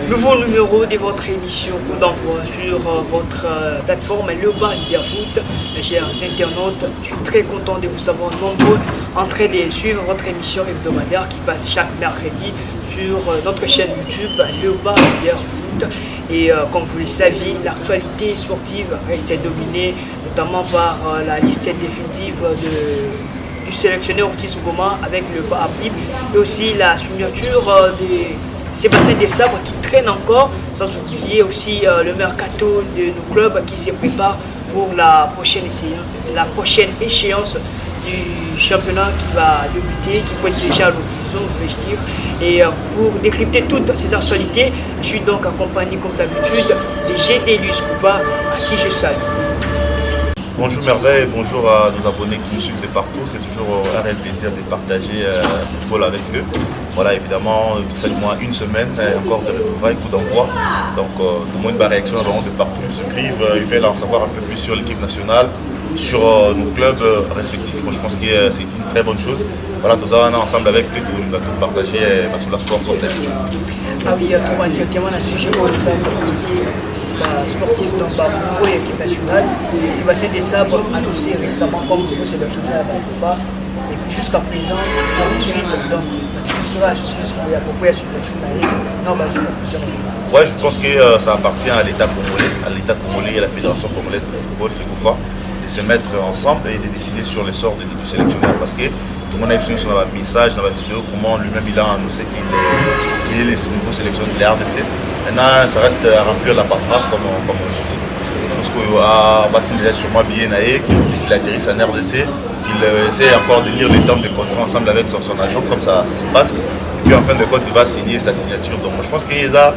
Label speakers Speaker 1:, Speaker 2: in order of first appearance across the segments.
Speaker 1: Nouveau numéro de votre émission Coup d'envoi sur votre plateforme Le Bar Leader Foot. Mes chers internautes, je suis très content de vous savoir nombreux en train de suivre votre émission hebdomadaire qui passe chaque mercredi sur notre chaîne YouTube Le Bar Leader Foot. Et comme vous le savez, l'actualité sportive reste dominée notamment par la liste définitive du sélectionneur Ortiz Goma avec le bas à prime et aussi la signature de Sébastien Desabre qui traîne encore, sans oublier aussi le mercato de nos clubs qui se prépare pour la prochaine échéance du championnat qui va débuter, qui peut être déjà à l'horizon, vais-je dire. Et pour décrypter toutes ces actualités, je suis donc accompagné comme d'habitude de GD Luis Coupa, à qui je salue.
Speaker 2: Bonjour Merveille, bonjour à nos abonnés qui nous suivent de partout. C'est toujours un réel plaisir de partager le football avec eux. Voilà, évidemment, tout ça du moins une semaine, encore de retrouvailles, coup d'envoi. Donc, tout le monde va réaction de partout. Ils écrivent, ils veulent en savoir un peu plus sur l'équipe nationale, sur nos clubs respectifs. Moi, je pense que c'est une très bonne chose. Voilà, tout ça, on est ensemble avec eux, on va tout partager sur la sport comme d'habitude.
Speaker 1: Ah oui, comment directement un sujet pour le sportif dans Bamako et l'équipe nationale. Sébastien Desabre annoncé récemment comme nouveau sélectionneur à Bakoba. Et puis jusqu'à présent, ensuite, donc,
Speaker 2: ouais, je pense que ça appartient à l'État congolais et à la Fédération congolaise de football, FECOFA, de se mettre ensemble et de décider sur les sorts du sélectionneur. Parce que tout le monde a vu sur un message, dans la vidéo, comment lui-même il a annoncé qu'il est le nouveau sélectionneur de la RDC. Maintenant, ça reste à remplir la paperasse comme on dit. Il faut que sûrement bien qu'il atterrisse en RDC, qu'il essaie encore de lire les termes de contrat ensemble avec son agent, comme ça se passe. Et puis en fin de compte, il va signer sa signature. Donc je pense qu'il a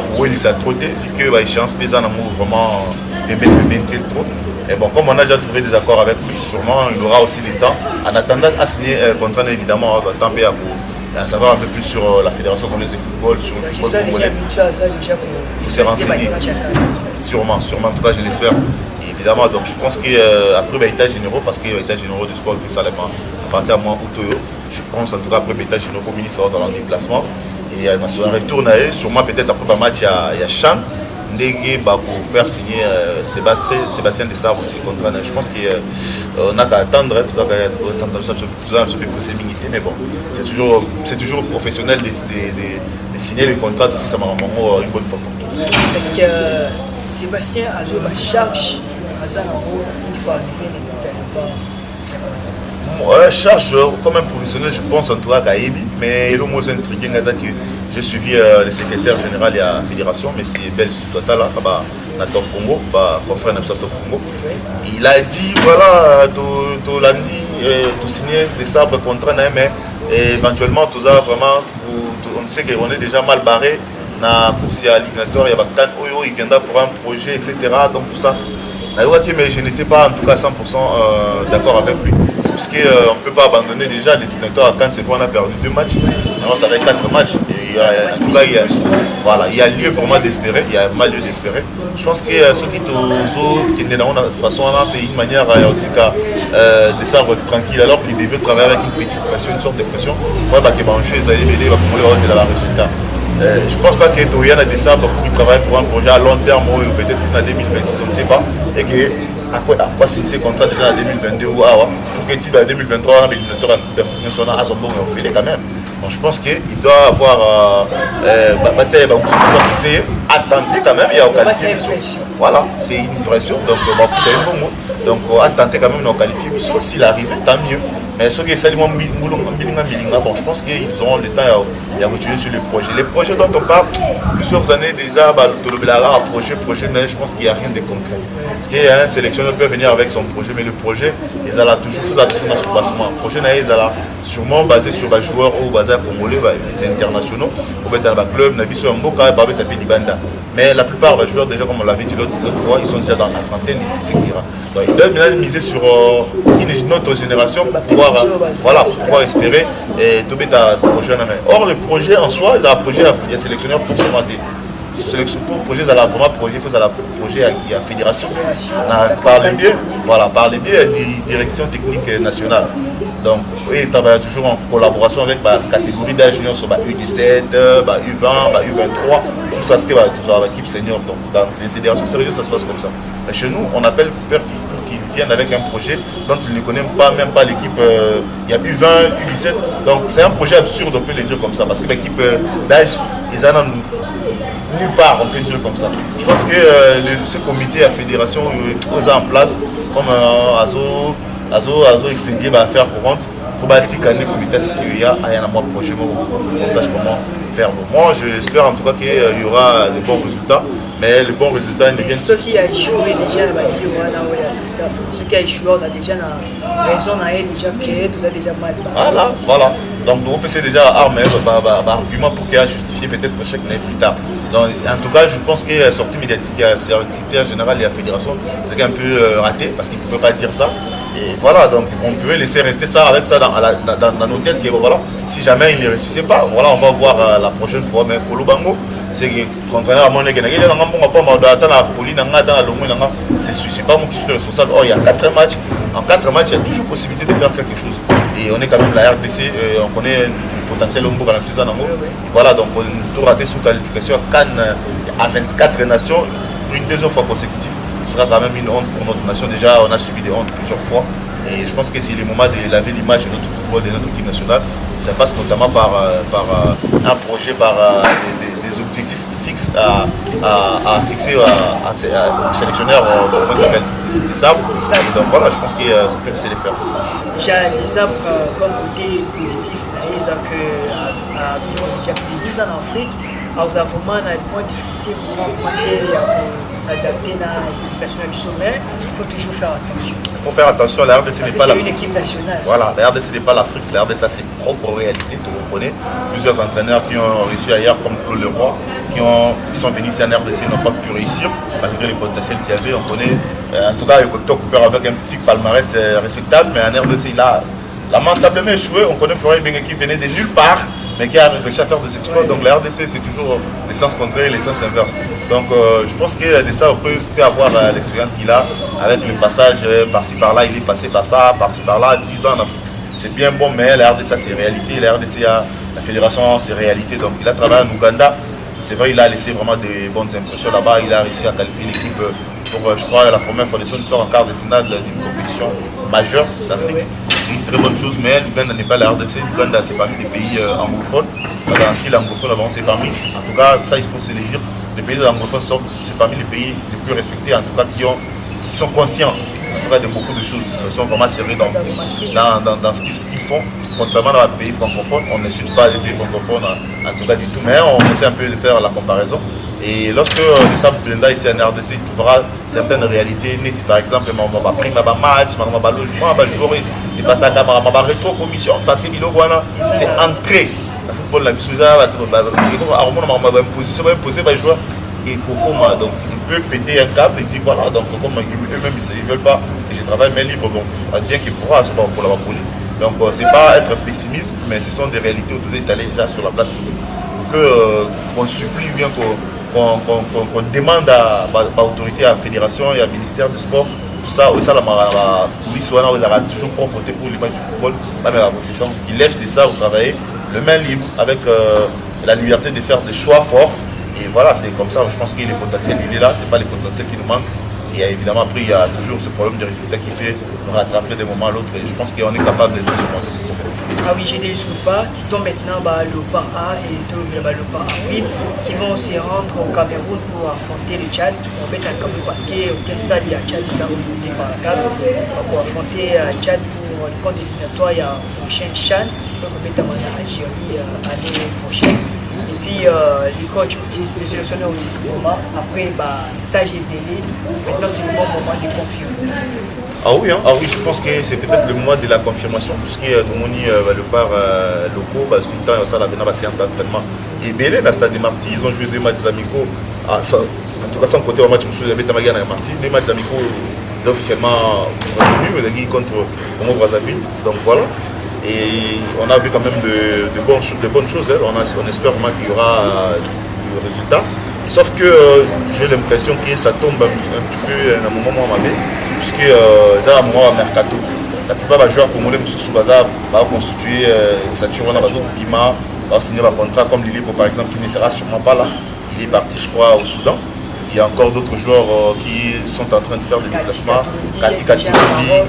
Speaker 2: trop vu que l'échéance paysanne en amour vraiment trop. Et bon, comme on a déjà trouvé des accords avec lui, sûrement il aura aussi le temps. En attendant à signer un contrat, évidemment, on va temps à savoir un peu plus sur la Fédération congolaise de football, sur le football congolais. Il s'est renseigné. Sûrement, en tout cas je l'espère. Évidemment, donc je pense qu'après l'état généraux, parce que l'état généraux du sport ça à partir de moi Outoyo, je pense en tout cas après l'état généraux au ministre dans le déplacement. Et il va retourner, sûrement peut-être après le match, il y a Cham. Pour faire signer Sébastien Desabre aussi contrat. Je pense qu'on n'a qu'à attendre, mais bon, c'est toujours professionnel de signer le contrat, aussi ça m'a vraiment une bonne fois pour tout.
Speaker 1: Est-ce que Sébastien a joué la charge une fois arrivé
Speaker 2: Ouais, charge comme un professionnel, je pense en tout cas à Ebi, mais le mot c'est intrigué, j'ai suivi le secrétaire général de la fédération, mais c'est belge, là, Nathan Congo, confrère Nathan Congo. Il a dit voilà, tu l'as dit, tu signer des sabres contrats, mais éventuellement, tout ça vraiment, on sait qu'on est déjà mal barré dans la course éliminatoire, il viendra pour un projet, etc. Donc tout ça. Mais je n'étais pas en tout cas 100% d'accord avec lui. Puisqu'on ne peut pas abandonner déjà les éliminatoires à Cannes, c'est qu'on a perdu 2 matchs. Maintenant ça fait 4 matchs. Et en tout cas, il y a lieu vraiment d'espérer, il y a mal lieu d'espérer. Je pense que ceux qui étaient dans la façon, c'est une manière de savoir tranquille, alors qu'ils devaient travailler avec une petite pression, une sorte de pression. Pour que les allez aider, pour pouvoir avoir le résultat. Je ne pense pas qu'il y ait des sabres qui travaillent pour un projet à long terme ou peut-être en 2026, on ne sait pas. Et que après signer ce contrat déjà en 2022 ou pour que si en 2023, on a l'éliminatoire à son bon, on fait quand même. Donc je pense qu'il doit avoir à tenter quand même, il y a qualifié. Voilà, c'est une pression, donc donc à tenter quand même de qualifier. S'il arrive, tant mieux. Mais ceux qui saluent bon, je pense qu'ils auront le temps de continuer sur le projet. Les projets dont on parle, plusieurs années déjà, projet, mais je pense qu'il n'y a rien de concret. Parce qu'un sélectionneur peut venir avec son projet, mais le projet, il a toujours un soubassement. Le projet il est sûrement basé sur les joueurs ou basé à Congolais, les internationaux, ou dans le club, mais la plupart des joueurs, déjà comme on l'avait dit l'autre fois, ils sont déjà dans la trentaine, etc. Donc ils doivent maintenant miser sur une autre génération pour pouvoir espérer tout mettre à projet. Or le projet en soi, il y a un projet, il y a sélectionneur forcément des pour projet, il y a vraiment projet, il y a projet, il y a fédération. Par le biais, de la direction technique nationale. Donc, il travaille toujours en collaboration avec la catégorie d'âge junior sur U17, U20, U23, jusqu'à ce que l'équipe senior. Donc, dans les fédérations sérieuses, ça se passe comme ça. Mais chez nous, on appelle peur qu'ils viennent avec un projet dont ils ne connaissent pas, même pas l'équipe. Il y a U20, U17. Donc, c'est un projet absurde, on peut le dire comme ça, parce que l'équipe d'âge, ils en ont nulle part, on peut dire comme ça. Je pense que ce comité à fédération est en place, comme Azo expédié va faire pour rente. Il faut bâtir le comité il y a un mois prochain on sache comment faire. Moi, j'espère en tout cas qu'il y aura de bons résultats, mais les bons résultats ils ne viennent.
Speaker 1: Ceux qui ont échoué déjà, ceux qui ont échoué, on a déjà raison, on a déjà créé, tout a déjà mal.
Speaker 2: Voilà. Donc, nous, on déjà armer argument pour qu'il y ait justifié peut-être chaque année plus tard. Donc, en tout cas, je pense que la sortie médiatique, c'est un critère général et la fédération, c'est un peu raté parce qu'ils ne pouvaient pas dire ça. Et voilà, donc on pouvait laisser rester ça avec ça dans nos têtes. Que, voilà, si jamais il ne réussissait pas, voilà, on va voir la prochaine fois. Mais pour le Bango, c'est que l'entraîneur à mon égal, c'est pas moi qui suis le responsable. Or, il y a 4 matchs. En 4 matchs, il y a toujours possibilité de faire quelque chose. Et on est quand même la RDC, on connaît le potentiel Ombo dans la voilà, donc on doit rater sous qualification à Cannes à 24 nations, une deuxième fois consécutive. Ce sera quand même une honte pour notre nation. Déjà, on a subi des hontes plusieurs fois. Et je pense que c'est le moment de laver l'image de notre football, de notre équipe nationale. Ça passe notamment par un projet, par des objectifs fixes à fixer au sélectionneur, comment ça s'appelle, des sabres. Donc voilà, je pense que ça peut essayer de faire.
Speaker 1: Déjà, des sabres comme côté positif, ils ont déjà fait 10 ans en Afrique. Alors, vous avez vraiment moins de difficulté pour s'adapter à l'équipe nationale du sommet. Il faut toujours faire attention.
Speaker 2: Il faut faire attention, la RDC n'est pas
Speaker 1: une équipe nationale.
Speaker 2: Voilà, la RDC n'est pas l'Afrique, la RDC a ses propres réalités, tu reconnais. Plusieurs entraîneurs qui ont réussi ailleurs, comme Claude Leroy, qui sont venus ici en RDC, n'ont pas pu réussir, malgré les potentiels qu'il y avait. On connaît, en tout cas, Yokoto Cooper avec un petit palmarès respectable, mais en RDC, il a lamentablement échoué. On connaît Florian Bengue qui venait de nulle part, mais qui a réussi à faire des exploits. Donc la RDC, c'est toujours l'essence contraire et l'essence inverse. Donc je pense que de ça, on peut avoir l'expérience qu'il a avec le passage par-ci par-là. Il est passé par ça, par-ci par-là, 10 ans en Afrique. C'est bien bon, mais la RDC, c'est réalité. La RDC, la fédération, c'est réalité. Donc il a travaillé en Ouganda. C'est vrai, il a laissé vraiment de bonnes impressions là-bas. Il a réussi à qualifier l'équipe pour, je crois, la première fois de son histoire en quart de finale d'une compétition majeure d'Afrique. C'est une très bonne chose, mais l'Ouganda n'est pas la RDC. L'Ouganda, c'est parmi des pays anglophones. Dans un style anglophone, c'est parmi. En tout cas, ça, il faut se le dire. Les pays anglophones c'est parmi les pays les plus respectés, en tout cas, qui sont conscients en tout cas, de beaucoup de choses. Ils sont vraiment sérieux dans ce qu'ils font. Contrairement à les pays francophones, on n'insulte pas les pays francophones en tout cas du tout, mais on essaie un peu de faire la comparaison. Et lorsque le Sam Blenda ici en RDC, il trouvera certaines réalités nettes. Par exemple, on va prendre un match, on va logement, c'est pas ça, on va rétro commission parce que c'est entré. Le football, la position va jouer et Kokoma, donc il peut péter un câble et dire voilà, donc Kokoma, eux-mêmes ils ne veulent pas et je travaille main libre, bon, bien qu'il pourra se faire pour la police. Donc c'est pas être pessimiste, mais ce sont des réalités autour d'aller déjà sur la place publique. Qu'on supplie bien qu'on demande à l'autorité, à la fédération et à ministère du sport, tout ça, la police aura toujours propreté pour l'image du football, même la position. Ils laissent de ça au travail, le main libre, avec la liberté de faire des choix forts. Et voilà, c'est comme ça, je pense que le potentiel il est là, c'est pas le potentiel qui nous manque. Et évidemment, après, il y a toujours ce problème de résultat qui fait rattraper d'un moment à l'autre. Et je pense qu'on est capable de surmonter ce problème.
Speaker 1: Ah oui, j'ai des Scoupas qui tombent maintenant le pas A et le pas A8 qui vont se rendre au Cameroun pour affronter le Tchad. On va mettre un Cameroun parce qu'au stade, il y a Tchad qui va remonter par la cave pour affronter Tchad pour le compte éliminatoire. Il y a un prochain Chan, on va mettre en Algérie l'année prochaine. Et puis les coachs disent, les sélectionneurs disent comment, après stage est délai, maintenant c'est le bon moment de confirmer.
Speaker 2: Ah oui, je pense que c'est peut-être le mois de la confirmation, puisque tout le monde le part locaux, tout le temps, ça la séance d'entraînement. Et Belé, la Stade de Marty, ils ont joué 2 matchs amicaux, en tout cas sans côté au match, je avec Tamagana et Marty, 2 matchs amicaux officiellement reconnus, contre Congo Brazzaville, donc voilà. Et on a vu quand même de bonnes choses, on espère vraiment qu'il y aura du résultat. Sauf que j'ai l'impression que ça tombe un petit peu à un moment mauvais, puisque ça a un mercato. la plupart des joueurs congolais sous Baza va constituer Sature, on a Pima, va signer un contrat comme Lilipo par exemple, qui ne sera sûrement pas là. Il est parti, je crois, au Soudan. Il y a encore d'autres joueurs qui sont en train de faire des déplacements, Kati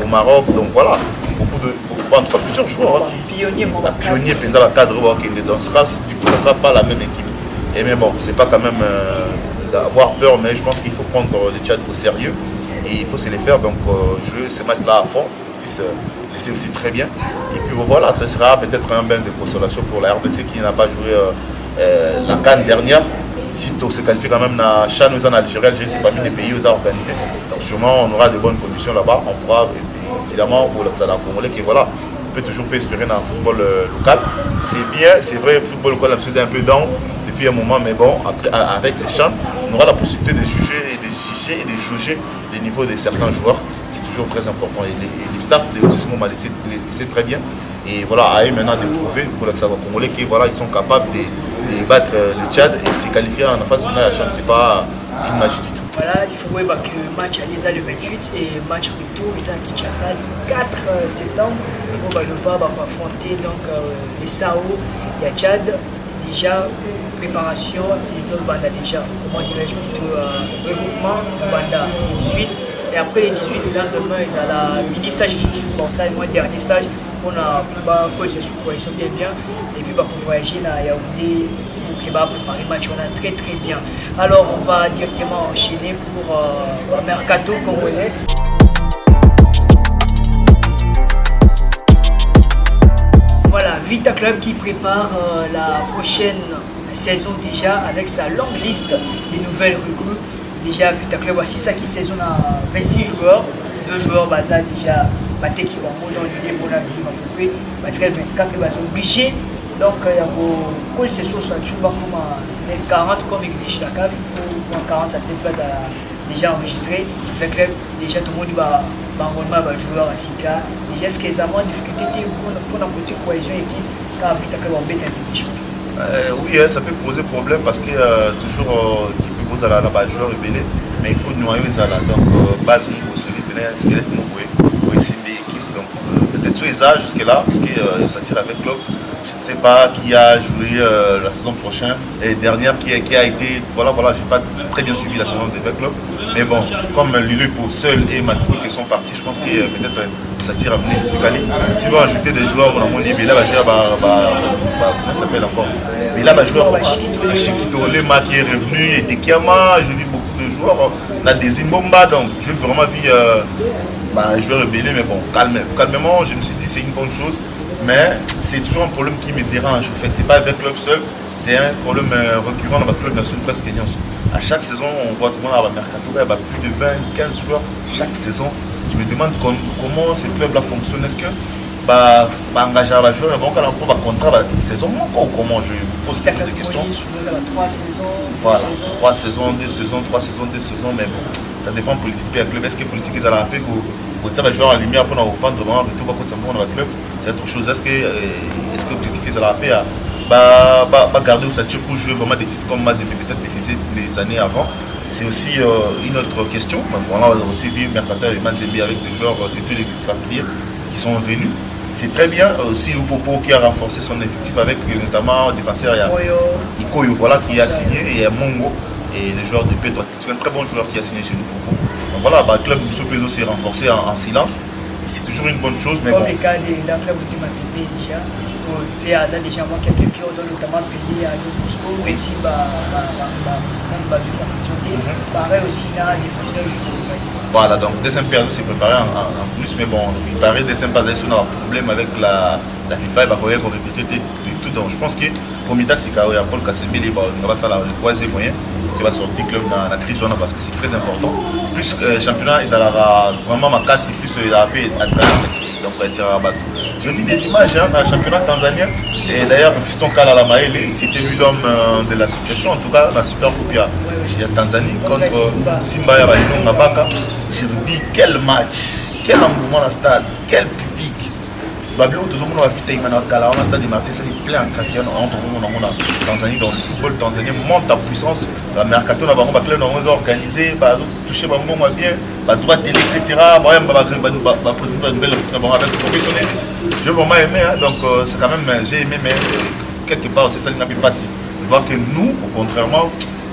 Speaker 2: au Maroc. Donc voilà, en tout cas plusieurs joueurs. Pionnier, Penza, la cadre, donc ça ne sera pas la même équipe. Et mais bon, c'est pas quand même d'avoir peur, mais je pense qu'il faut prendre les Tchad au sérieux et il faut se les faire. Donc jouer ces matchs-là à fond, se laisser aussi très bien. Et puis voilà, ça sera peut-être un bain de consolation pour la RDC qui n'a pas joué la CAN dernière. Si on se qualifie quand même dans Chan en Algérie, Algérie c'est parmi les pays où ça organisé. Donc sûrement on aura de bonnes conditions là-bas. On pourra évidemment pour le Congolais qui voilà, on peut toujours espérer dans le football local. C'est bien, c'est vrai, le football local est un peu down depuis un moment, mais bon, après, avec ces chants, on aura la possibilité de juger et de juger les niveaux de certains joueurs. C'est toujours très important. Et les staffs de l'autisme m'a laissé très bien. Et voilà, à eux maintenant de prouver pour le Congolais qu'ils voilà, ils sont capables de battre le Tchad et se qualifier en phase finale. Ce n'est pas une magie du tout.
Speaker 1: Voilà, il faut voir que le match aller le 28 et match retour à Kinshasa le 4 septembre. On va affronter donc les Sao, il y a Tchad. Déjà, préparation, les autres bandes déjà, comment dirais-je, regroupement de bandes 18. Et après les 18, le lendemain, il y a la mini-stage, bon ça, le mois dernier stage, on a coach sur coalition bien, et puis pour voyager à Yaoundé, pour préparer le match, on a très bien. Alors on va directement enchaîner pour le mercato congolais. Voilà, Vita Club qui prépare la prochaine saison déjà avec sa longue liste de nouvelles recrues. Déjà, Vita Club, voici ça qui saison à 26 joueurs, 2 joueurs Baza déjà, qui vont dans l'idée pour la vie, 24, ils sont obligés. Donc, il y a beaucoup de sessions sur les 40 comme exige la CAF, il faut 40 athlètes déjà enregistrés. Le club, déjà tout le monde va jouer à 6 cas. Déjà, est-ce qu'il y a moins de difficultés pour la cohésion équipe quand Vita Club embête un peu?
Speaker 2: Oui, ça peut poser problème parce que toujours à la joueur rebelle, mais il faut noyer les ala. Donc, base, nous, celui qui est squelette, nous, pour essayer l'équipe. Donc, peut-être sur les âges jusque-là, parce que ça tire avec club. Je ne sais pas qui a joué la saison prochaine et dernière qui a été. Voilà, j'ai pas très bien suivi la saison de club. Mais bon, comme Lilipo seul et Matko qui sont partis, je pense que peut-être ça tire à mener Tikali. Si vous ajouter des joueurs, on a mon niveau, là, comment ça s'appelle encore? Mais là, joueur Chiquito Lema qui est revenu, et Tekiama, j'ai vu beaucoup de joueurs. On a des Zimbomba, donc j'ai vraiment vu joueur rebelle, mais bon, calmement, je me suis dit c'est une bonne chose. Mais c'est toujours un problème qui me dérange. En fait, c'est pas avec le club seul, c'est un problème récurrent dans le club national presque kenyan. À chaque saison, on voit tout le monde à la mercato, il y a plus de 20-15 joueurs chaque saison. Je me demande comment ces clubs-là fonctionnent. Est-ce que engager à la joueur, donc on a un contrat la saison ou comment? Je me pose beaucoup de questions. Voilà, 3 saisons, 2 saisons, 3 saisons, 2 saisons, mais bon, ça dépend de politique. Puis, club, est-ce que politique est à la paix pour tirer les joueurs en lumière pour nous vendre vraiment tout dans le club? C'est autre chose. Est-ce que l'objectif est à la paix garder au Sature pour jouer vraiment des titres comme Mazembe peut-être faisait les années avant? C'est aussi une autre question. On a aussi vu Mercato et Mazembe avec des joueurs, c'est plus les expatriés qui sont venus. C'est très bien aussi Lupopo qui a renforcé son effectif avec notamment le défenseur Ikoyo qui a signé et Mongo et le joueur de Petro. C'est un très bon joueur qui a signé chez Lupopo. Donc voilà, le club Moussopézo s'est renforcé en silence. C'est toujours une bonne chose. Mais
Speaker 1: comme
Speaker 2: bon.
Speaker 1: le cas d'un club où tu m'as dit déjà, il y a déjà quelques pions, notamment pays à Moscou, et aussi pareil aussi là, les défenseurs.
Speaker 2: Voilà, donc deuxième période s'est préparé en plus, mais bon, il paraît deuxième période, on a un problème avec la FIFA, il va pouvoir répéter tout. Donc je pense que pour Mita Sikao et Paul Kassembe, il va ça le troisième moyen qui va sortir le club dans la crise parce que c'est très important. Plus le championnat, il aura vraiment ma casse, plus il a pu être donc il tirera à battre. J'ai vu des images dans le championnat tanzanien, et d'ailleurs, Fiston Kala Lamaele, c'était lui l'homme de la situation, en tout cas dans la Super Coupe il y a Tanzanie contre Simba Yabalino Mabaka. Je vous dis, quel match, quel engouement dans le stade, quel public. Babylon, tout le monde a fait un stade de Marseille, c'est plein de craquants en Tanzanie, dans le football tanzanien monte en puissance. La mercato, on a organisé, touché bien, droit télé, etc. Moi-même, je présenter une nouvelle avec professionnalisme. J'ai vraiment aimé, hein, donc c'est quand même, j'ai aimé, mais quelque part, c'est ça qui n'a pas passé. Je vois que nous, contrairement,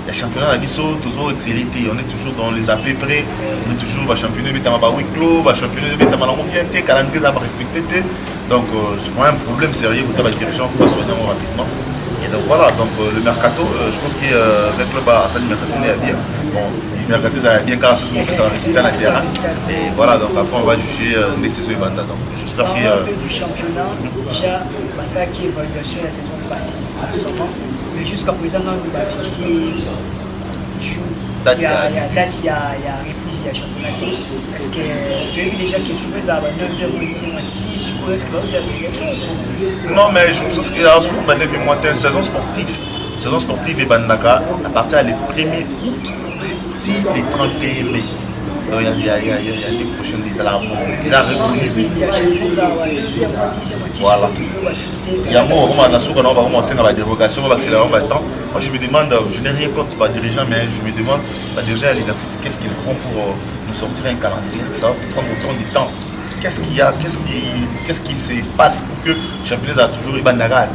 Speaker 2: les championnats sont toujours excellité. On est toujours dans les à peu près, on est toujours championnat de Tamaba Wiklo, championnat de Tamala Mobiente, calendrier à respecter. Donc c'est vraiment un problème sérieux pour les dirigeants, il faut soigner rapidement. Et donc voilà, donc le mercato, je pense que le club a ça, le mercato est bien. Bon, le mercato est bien car ce sont des résultats dans le terrain. Et voilà, donc après on va juger les saisons et bandes. Donc j'espère que.
Speaker 1: Du championnat, déjà, ça qui est évaluation la saison passée, absolument. Mais jusqu'à présent, on va fixer. Il y a reprise, il y a championnat. Est-ce que tu as vu déjà que je faisais 9h, 10h, ou est-ce que là, vous avez quelque chose?
Speaker 2: Non, mais je pense qu'il y a une saison sportive. Saison sportive et Bandaka, à partir des 1er août, si les 31 mai. Il y a les prochaines des alarmes. Il a reconnu. Voilà. Il y a moi, on va commencer dans la dérogation, on va accélérer en temps. Moi, je me demande, je n'ai rien contre les dirigeants, mais je me demande, les dirigeants, qu'est-ce qu'ils font pour nous sortir un calendrier? Est-ce que ça va prendre autant de temps? Qu'est-ce qu'il y a? Qu'est-ce qui se passe pour que le championnat a toujours eu Bandara?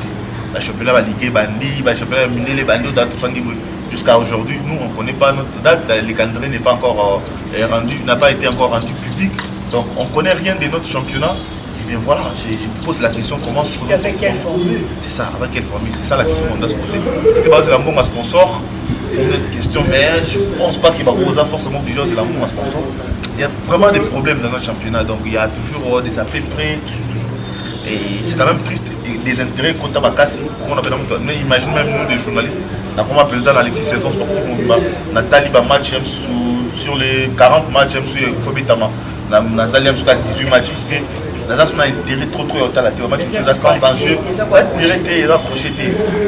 Speaker 2: Le championnat va liguer Bandi, le championnat va miner les bandits jusqu'à aujourd'hui. Nous, on ne connaît pas notre date, le calendrier n'est pas encore rendu, n'a pas été encore rendu public. Donc, on ne connaît rien de notre championnat. Et bien voilà, je me pose la question comment se poser.
Speaker 1: Avec quelle formule?
Speaker 2: C'est ça, avec quelle formule? C'est ça la question qu'on doit se poser. Est-ce que c'est un bon sponsor? C'est une autre question, mais je ne pense pas qu'il va poser forcément plusieurs c'est un bon sponsor. Il y a vraiment des problèmes dans notre championnat, donc il y a toujours des appels prêts, et c'est quand même triste. Les intérêts contre Bakassi, on appelle mais imagine même nous des journalistes, on a appelé ça Alexis saison sportive, on a tali match sur les 40 matchs sur Fobitama, on a sur 18 matchs parce que on a intérêt trop à la télé, match qui faisait sans enjeu,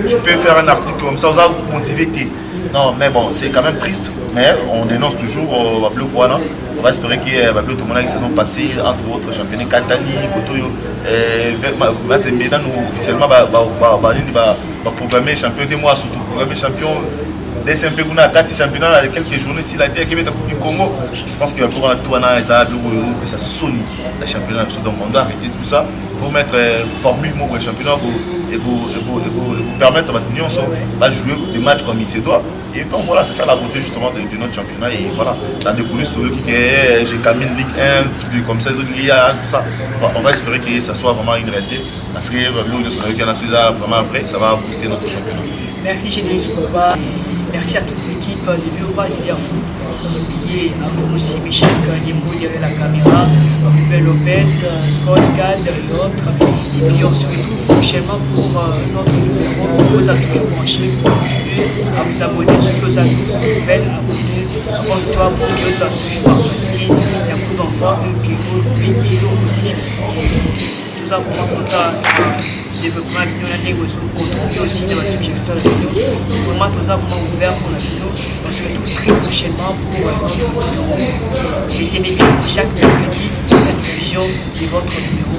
Speaker 2: tu peux faire un article comme ça, on va motiver. Non, mais bon, c'est quand même triste, mais on dénonce toujours Bablo Kouana. On va espérer qu'il y ait Bablo Tomona qui saison passée, entre autres championnats Katani, Kotoyo. C'est maintenant officiellement programmer champion de mois, surtout programmer champion des SMP Guna, 4 championnats dans quelques journées. S'il a été à Québec, du Congo, je pense qu'il va pouvoir tout en que ça sonne le championnat. Donc on doit arrêter tout ça. Il faut mettre formule pour le championnat et vous permettre à l'Union de jouer des matchs comme il se doit. Et donc voilà, c'est ça la beauté justement de notre championnat. Et voilà, dans des coulisses, j'ai Camille Ligue 1, comme ça, tout ça. On va espérer que ça soit vraiment une réalité. Parce que l'Union a vraiment vrai, ça va booster notre championnat.
Speaker 1: Merci Généris Kouba. Merci à toute l'équipe de Léoba et Foot. Sans oublier à vous aussi, Michel Kanyembo derrière la caméra, Rubel Lopez, Scott Gad et autres. Et puis on se retrouve prochainement pour notre numéro. On vous a toujours branché pour continuer à vous abonner sur nos nouvelles. Abonnez-toi pour que vous soyez toujours sorti. Il y a beaucoup d'enfants qui ont tout ça pour raconter développement de la négociation, contribuer aussi de la suggestion de la vidéo. Vraiment, tout ça vraiment ouvert pour la vidéo. On se retrouve très prochainement pour notre numéro. Et tenez bien, c'est chaque mercredi la diffusion de votre numéro.